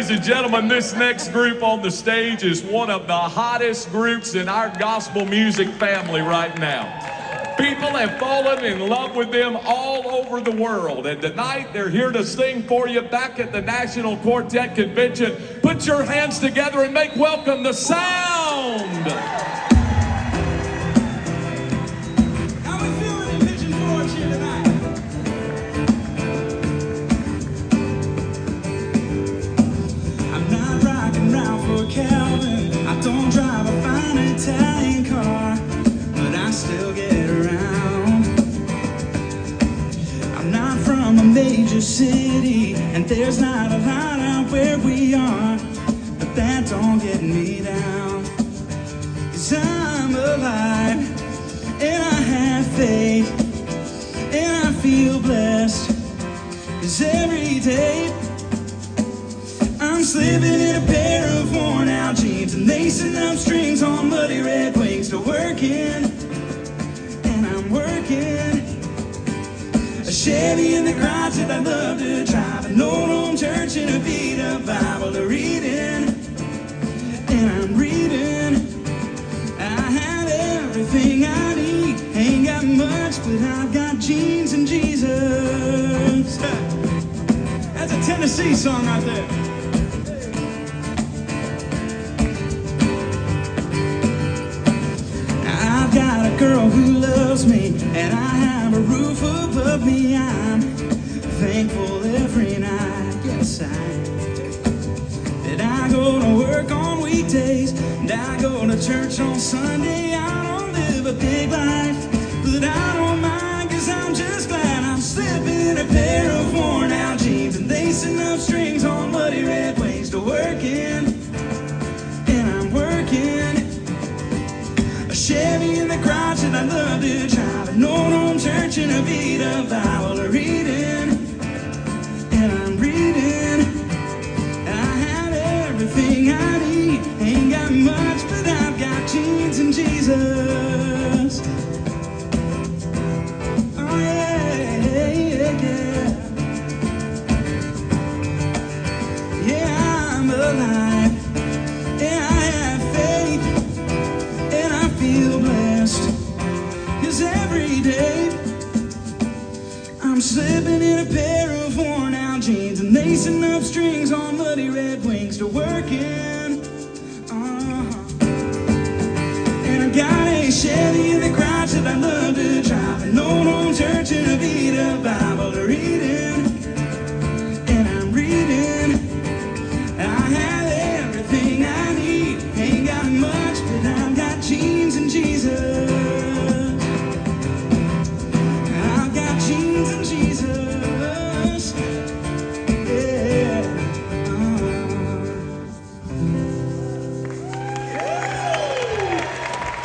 Ladies and gentlemen, this next group on the stage is one of the hottest groups in our gospel music family right now. People have fallen in love with them all over the world, and tonight they're here to sing for you back at the National Quartet Convention. Put your hands together and make welcome the sound. Calvin, I don't drive a fine Italian car, but I still get around. I'm not from a major city, and there's not a lot out where we are, but that don't get me down. 'Cause I'm alive, and I have faith, and I feel blessed. 'Cause every day I'm slipping in a pair of worn out jeans and lacing up strings on muddy red wings to working, and I'm working. A Chevy in the garage that I love to drive, an old home church and a beat up Bible to reading, and I'm reading. I have everything I need, ain't got much, but I've got jeans and Jesus. That's a Tennessee song out there. I've got a girl who loves me, and I have a roof above me. I'm thankful every night, yes I am, that I go to work on weekdays, and I go to church on Sunday. I don't live a big life, but I don't mind, 'cause I'm just glad I'm slipping a pair of worn out jeans and lacing up strings on muddy red wings to working, and I'm working. A Chevy in the garage that I love to drive, an old home church and a beat up Bible to reading, and I'm reading. I have everything I need, ain't got much, but I've got jeans and Jesus. Oh yeah, yeah, yeah. Yeah, I'm alive, and I have faith, and I feel blessed. 'Cause every day I'm slipping in a pair of worn out jeans and lacing up strings on muddy red wings to working. And I got a Chevy in the garage that I love to drive, an old home church and a beat up Bible